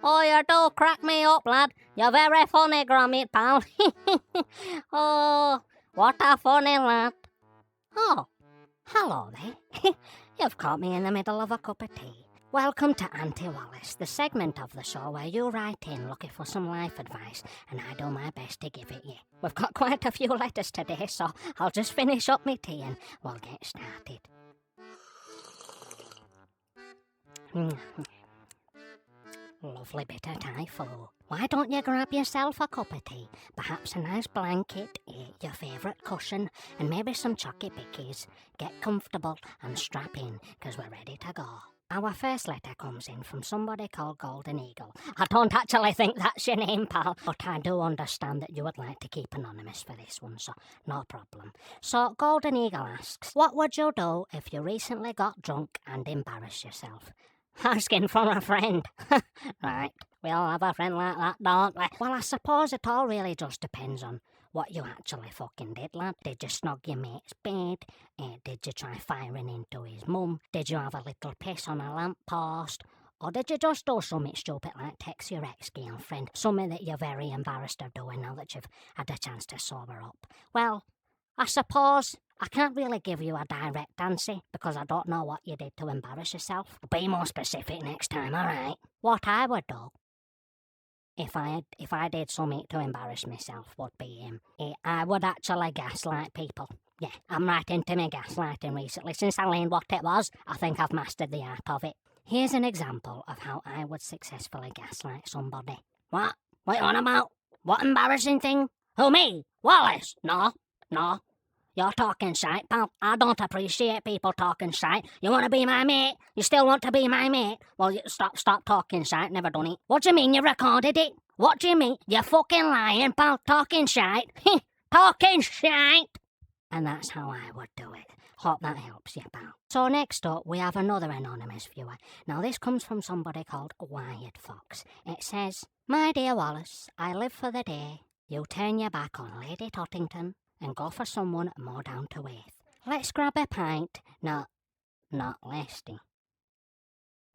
Oh, you do crack me up, lad. You're very funny, Gromit, pal. Oh, what a funny lad. Oh, hello there. You've caught me in the middle of a cup of tea. Welcome to Auntie Wallace, the segment of the show where you write in looking for some life advice and I do my best to give it you. We've got quite a few letters today, so I'll just finish up my tea and we'll get started. Lovely bit of Thai food. Why don't you grab yourself a cup of tea, perhaps a nice blanket, your favourite cushion, and maybe some chocky pickies. Get comfortable and strap in, because we're ready to go. Our first letter comes in from somebody called Golden Eagle. I don't actually think that's your name, pal, but I do understand that you would like to keep anonymous for this one, so no problem. So Golden Eagle asks, what would you do if you recently got drunk and embarrassed yourself? Asking for a friend. Right, we all have a friend like that, don't we? Well, I suppose it all really just depends on what you actually fucking did, lad. Did you snog your mate's bed? Did you try firing into his mum? Did you have a little piss on a lamppost? Or did you just do something stupid like text your ex-girlfriend? Something that you're very embarrassed of doing now that you've had a chance to sober up? Well, I suppose I can't really give you a direct answer because I don't know what you did to embarrass yourself. Be more specific next time, alright? What I would do if I did something to embarrass myself would be I would actually gaslight people. Yeah, I'm right into me gaslighting recently. Since I learned what it was, I think I've mastered the art of it. Here's an example of how I would successfully gaslight somebody. What? What you on about? What embarrassing thing? Who, me? Wallace? No. You're talking shite, pal. I don't appreciate people talking shite. You want to be my mate? You still want to be my mate? Well, stop talking shite. Never done it. What do you mean you recorded it? What do you mean? You're fucking lying, pal. Talking shite. Talking shite. And that's how I would do it. Hope that helps you, pal. So next up, we have another anonymous viewer. Now this comes from somebody called Wired Fox. It says, my dear Wallace, I live for the day you turn your back on Lady Tottington and go for someone more down to earth. Let's grab a pint. Not Lesty.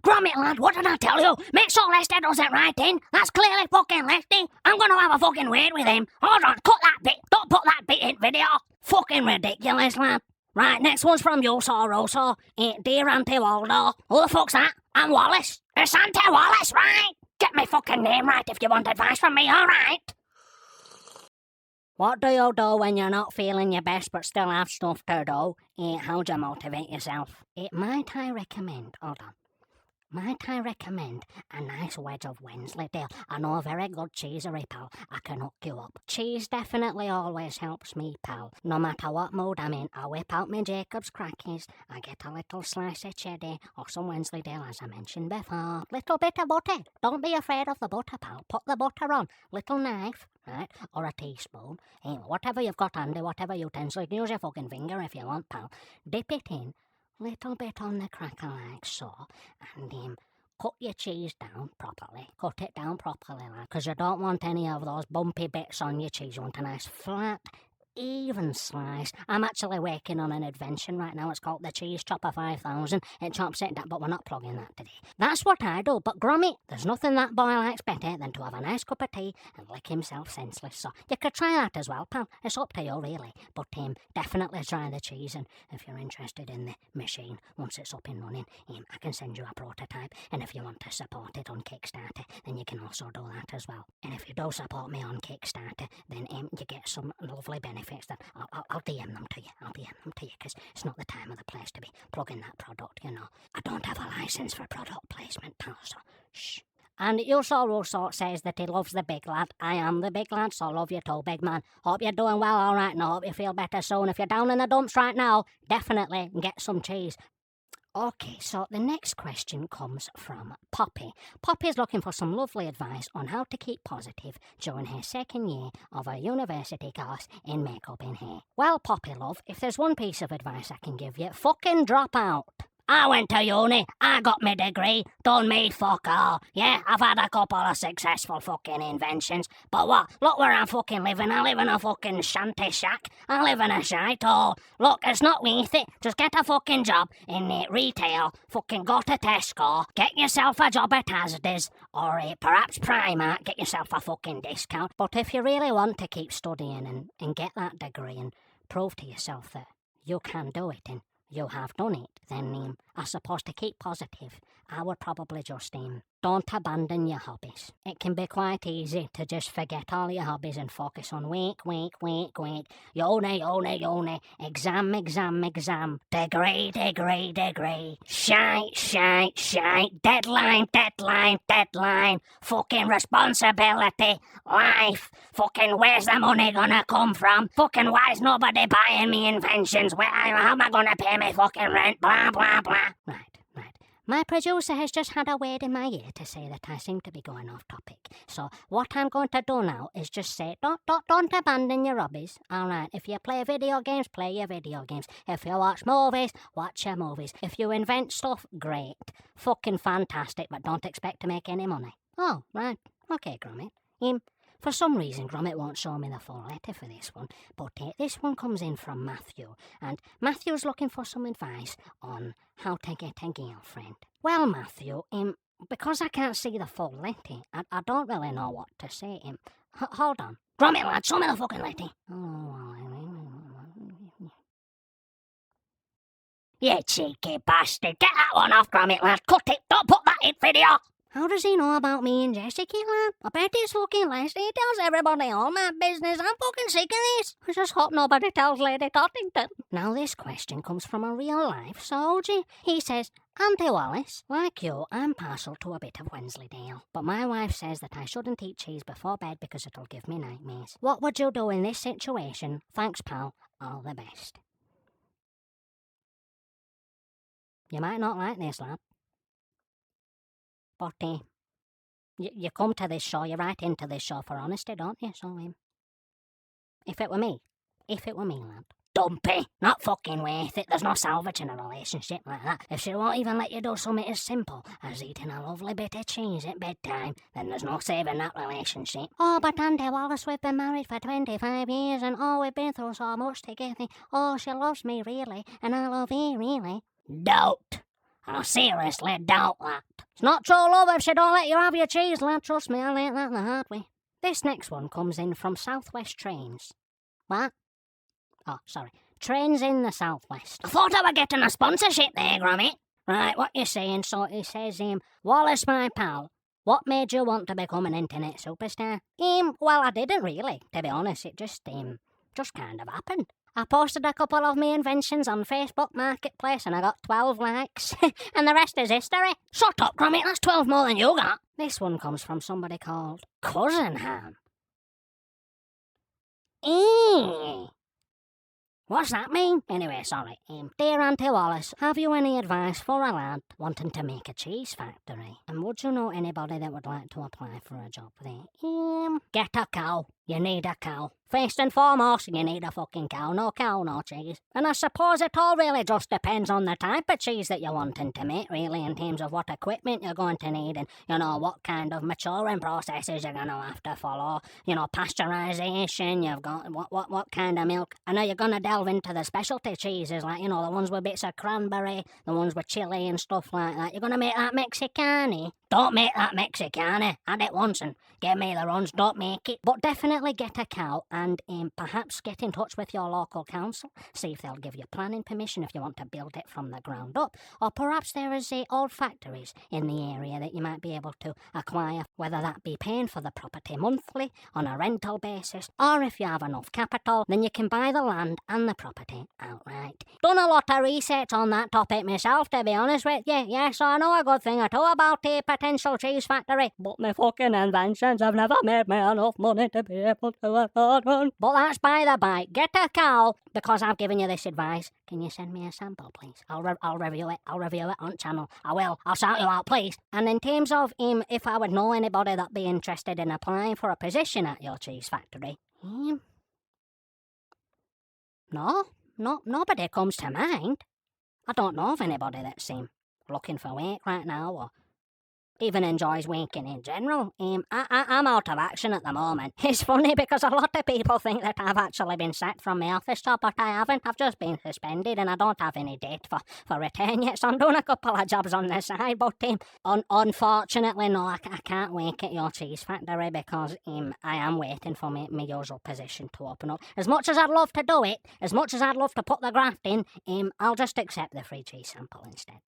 Gromit, lad, what did I tell you? Make sure Lester doesn't write in. That's clearly fucking Lesty. I'm gonna have a fucking word with him. Hold on, cut that bit. Don't put that bit in video. Fucking ridiculous, lad. Right, next one's from you, Soroso. Dear Auntie Waldo. Who the fuck's that? I'm Wallace. It's Auntie Wallace, right? Get my fucking name right if you want advice from me, alright? What do you do when you're not feeling your best but still have stuff to do? How do you motivate yourself? Might I recommend a nice wedge of Wensleydale. I know a very good cheesery, pal. I can hook you up. Cheese definitely always helps me, pal. No matter what mood I'm in, I whip out my Jacob's crackers. I get a little slice of cheddar or some Wensleydale, as I mentioned before. Little bit of butter. Don't be afraid of the butter, pal. Put the butter on. Little knife, right? Or a teaspoon. Whatever you've got handy, whatever utensil. You can use your fucking finger if you want, pal. Dip it in. Little bit on the cracker like so, and cut your cheese down properly. Cut it down properly, lad, because you don't want any of those bumpy bits on your cheese. You want a nice flat, even slice. I'm actually working on an invention right now. It's called the Cheese Chopper 5000. It chops it down, but we're not plugging that today. That's what I do. But Gromit, there's nothing that boy likes better than to have a nice cup of tea and lick himself senseless. So you could try that as well, pal. It's up to you, really. But definitely try the cheese. And if you're interested in the machine, once it's up and running, I can send you a prototype. And if you want to support it on Kickstarter, then you can also do that as well. And if you do support me on Kickstarter, then you get some lovely benefits that I'll DM them to you. I'll DM them to you because it's not the time or the place to be plugging that product, you know. I don't have a license for product placement, pal, so shh. And Yuso Russo says that he loves the big lad. I am the big lad, so love you too, big man. Hope you're doing well, alright, and I hope you feel better soon. If you're down in the dumps right now, definitely get some cheese. Okay, so the next question comes from Poppy. Poppy's looking for some lovely advice on how to keep positive during her second year of her university course in makeup and hair. Well, Poppy love, if there's one piece of advice I can give you, fucking drop out. I went to uni, I got my degree, done me fuck all. Yeah, I've had a couple of successful fucking inventions, but what? Look where I'm fucking living. I live in a fucking shanty shack. I live in a shite hole. Look, it's not worth it. Just get a fucking job in retail. Fucking go to Tesco, get yourself a job at Asda's, or perhaps Primark, get yourself a fucking discount. But if you really want to keep studying and get that degree and prove to yourself that you can do it and you have done it, then I suppose to keep positive, I would probably just don't abandon your hobbies. It can be quite easy to just forget all your hobbies and focus on work, uni, exam, degree, shite, deadline, fucking responsibility, life, fucking where's the money gonna come from, fucking why is nobody buying me inventions, how am I gonna pay my fucking rent, blah, blah, blah. Right. My producer has just had a word in my ear to say that I seem to be going off topic. So what I'm going to do now is just say, don't abandon your hobbies. Alright, if you play video games, play your video games. If you watch movies, watch your movies. If you invent stuff, great. Fucking fantastic, but don't expect to make any money. Oh, right. Okay, Gromit. For some reason, Gromit won't show me the full letter for this one, but this one comes in from Matthew, and Matthew's looking for some advice on how to get a girlfriend. Well, Matthew, because I can't see the full letter, I don't really know what to say. Hold on. Gromit, lad, show me the fucking letter. You cheeky bastard. Get that one off, Gromit, lad. Cut it. Don't put that in video. How does he know about me and Jessica, lad? I bet it's fucking lies. He tells everybody all my business. I'm fucking sick of this. I just hope nobody tells Lady Tottington. Now this question comes from a real-life soldier. He says, Auntie Wallace, like you, I'm partial to a bit of Wensleydale. But my wife says that I shouldn't eat cheese before bed because it'll give me nightmares. What would you do in this situation? Thanks, pal. All the best. You might not like this, lad. But you come to this show, you're right into this show for honesty, don't you? So, if it were me, lad. Dumpy, not fucking worth it. There's no salvaging a relationship like that. If she won't even let you do something as simple as eating a lovely bit of cheese at bedtime, then there's no saving that relationship. Oh, but Auntie Wallace, we've been married for 25 years and we've been through so much together. Oh, she loves me really, and I love her really. Doubt. I seriously doubt that. It's not true love if she don't let you have your cheese, lad. Trust me, I learnt that the hard way. This next one comes in from Southwest Trains. What? Oh, sorry. Trains in the Southwest. I thought I were getting a sponsorship there, Gromit. Right, what you saying? So he says, Wallace, my pal, what made you want to become an internet superstar? Well, I didn't really, to be honest. It just kind of happened. I posted a couple of my inventions on Facebook Marketplace and I got 12 likes. And the rest is history. Shut up, Gromit, that's 12 more than you got. This one comes from somebody called Cousin Ham. What's that mean? Anyway, sorry. Dear Auntie Wallace, have you any advice for a lad wanting to make a cheese factory? And would you know anybody that would like to apply for a job there? Get a cow. You need a cow. First and foremost, you need a fucking cow. No cow, no cheese. And I suppose it all really just depends on the type of cheese that you're wanting to make, really, in terms of what equipment you're going to need and, what kind of maturing processes you're going to have to follow. Pasteurization, you've got what kind of milk. I know you're going to delve into the specialty cheeses, like, the ones with bits of cranberry, the ones with chili and stuff like that. You're going to make that Mexicani. Don't make that Mexicani. Had it once and give me the runs, don't make it. But definitely get a cow and perhaps get in touch with your local council. See if they'll give you planning permission if you want to build it from the ground up. Or perhaps there is old factories in the area that you might be able to acquire, whether that be paying for the property monthly on a rental basis, or if you have enough capital, then you can buy the land and the property outright. Done a lot of research on that topic myself, to be honest with you. Yes, I know a good thing or two about a potential cheese factory, but my fucking inventions have never made me enough money to be able to afford one. But that's by the by. Get a cow, because I've given you this advice. Can you send me a sample, please? I'll review it. I'll review it on channel. I will. I'll shout you out, please. And in terms of if I would know anybody that'd be interested in applying for a position at your cheese factory, nobody comes to mind. I don't know of anybody that's looking for work right now, or even enjoys working in general. I'm out of action at the moment. It's funny because a lot of people think that I've actually been sacked from my office job, but I haven't. I've just been suspended and I don't have any date for return yet, so I'm doing a couple of jobs on the side, but unfortunately, no, I can't work at your cheese factory because I am waiting for my usual position to open up. As much as I'd love to do it, as much as I'd love to put the graft in, I'll just accept the free cheese sample instead.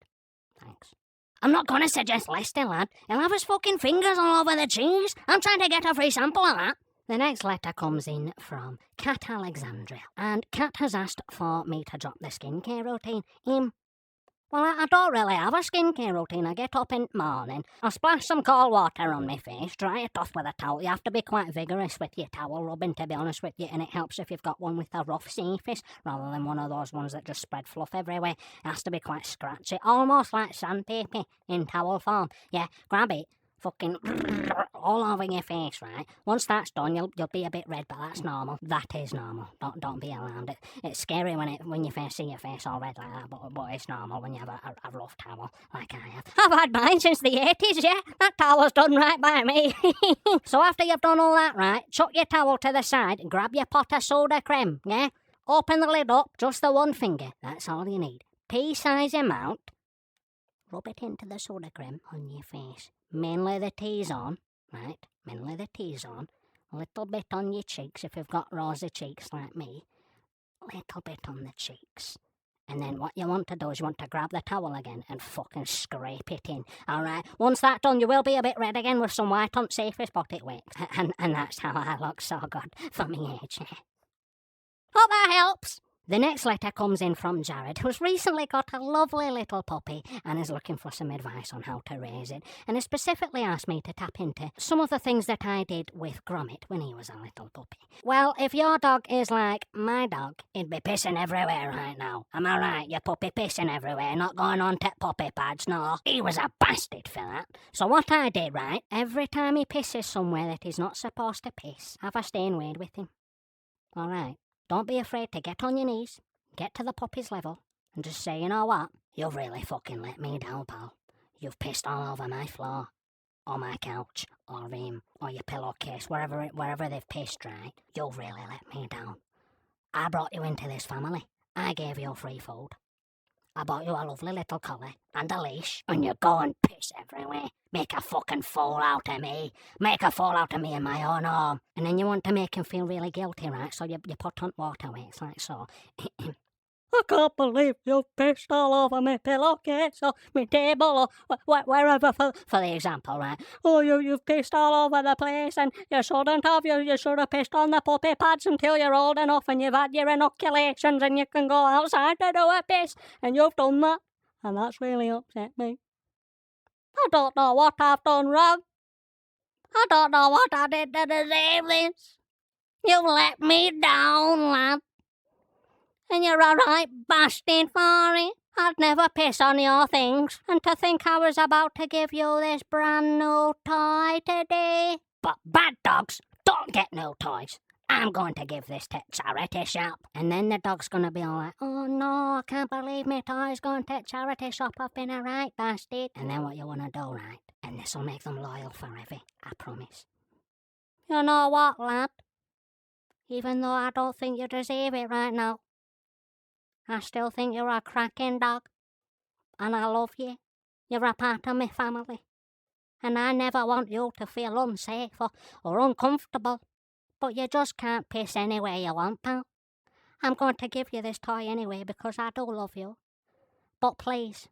Thanks. I'm not gonna suggest Lester, lad. He'll have his fucking fingers all over the cheese. I'm trying to get a free sample of that. The next letter comes in from Cat Alexandria, and Cat has asked for me to drop the skincare routine. Well, I don't really have a skincare routine. I get up in the morning, I splash some cold water on my face, dry it off with a towel. You have to be quite vigorous with your towel rubbing, to be honest with you, and it helps if you've got one with a rough surface, rather than one of those ones that just spread fluff everywhere. It has to be quite scratchy, almost like sandpaper in towel form. Yeah, grab it, fucking all over your face, right? Once that's done, you'll be a bit red, but that's normal. That is normal. Don't be alarmed. It's scary when you first see your face all red like that, but it's normal when you have a rough towel like I have. I've had mine since the 80s, yeah? That towel's done right by me. So after you've done all that, right, chuck your towel to the side and grab your pot of soda cream, yeah? Open the lid up, just the one finger. That's all you need. Pea-size amount. Rub it into the soda cream on your face. Mainly the T-zone, right? Mainly the T-zone. A little bit on your cheeks if you've got rosy cheeks like me. A little bit on the cheeks. And then what you want to do is you want to grab the towel again and fucking scrape it in, alright? Once that's done, you will be a bit red again with some white on surface, but it works. And that's how I look so good for me age. Hope that helps. The next letter comes in from Jared, who's recently got a lovely little puppy and is looking for some advice on how to raise it, and has specifically asked me to tap into some of the things that I did with Gromit when he was a little puppy. Well, if your dog is like my dog, he'd be pissing everywhere right now. Am I right? Your puppy pissing everywhere, not going on to puppy pads, no. He was a bastard for that. So what I did, right, every time he pisses somewhere that he's not supposed to piss, have a staying word with him. Alright. Don't be afraid to get on your knees, get to the puppy's level, and just say, you know what? You've really fucking let me down, pal. You've pissed all over my floor, or my couch, or your pillowcase, wherever they've pissed, right? You've really let me down. I brought you into this family. I gave you free food. I bought you a lovely little collar and a leash, and you go and piss everywhere. Make a fucking fool out of me. Make a fool out of me in my own home. And then you want to make him feel really guilty, right? So you put on water weights like so. I can't believe you've pissed all over my pillowcase or my table or wherever for the example, right? Oh, you've pissed all over the place and you shouldn't have. You should have pissed on the puppy pads until you're old enough and you've had your inoculations and you can go outside to do a piss. And you've done that. And that's really upset me. I don't know what I've done wrong. I don't know what I did to deserve this. You've let me down, lad. And you're a right bastard for it. I'd never piss on your things. And to think I was about to give you this brand new toy today. But bad dogs don't get no toys. I'm going to give this to charity shop. And then the dog's going to be all like, oh no, I can't believe my toy's going to charity shop. I've been a right bastard. And then what you want to do, right? And this will make them loyal forever, I promise. You know what, lad? Even though I don't think you deserve it right now, I still think you're a cracking dog. And I love you. You're a part of my family. And I never want you to feel unsafe or uncomfortable. But you just can't piss anywhere you want, pal. I'm going to give you this toy anyway because I do love you. But please,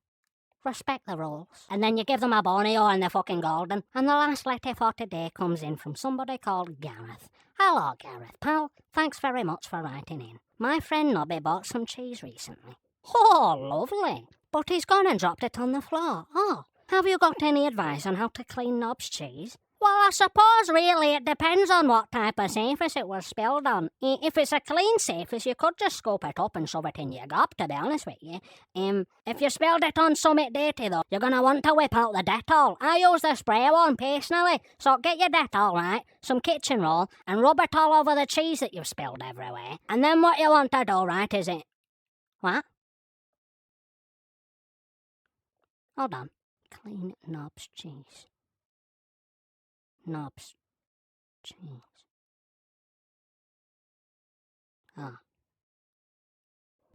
respect the rules. And then you give them a Borneo and they're fucking golden. And the last letter for today comes in from somebody called Gareth. Hello, Gareth, pal. Thanks very much for writing in. My friend Nobby bought some cheese recently. Oh, lovely. But he's gone and dropped it on the floor. Oh, have you got any advice on how to clean Nob's cheese? Well, I suppose really it depends on what type of surface it was spilled on. If it's a clean surface, you could just scoop it up and shove it in your gob, to be honest with you. If you spilled it on something dirty though, you're going to want to whip out the Dettol. I use the spray one personally, so get your Dettol, right, some kitchen roll, and rub it all over the cheese that you've spilled everywhere. And then what you want to do, right, is it... What? Hold on. Clean knobs cheese. Knobs cheese. Oh.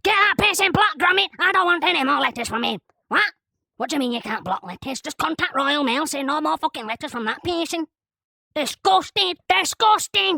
Get that pissing block, Gromit! I don't want any more letters from him. What? What do you mean you can't block letters? Just contact Royal Mail, say no more fucking letters from that person. Disgusting! Disgusting!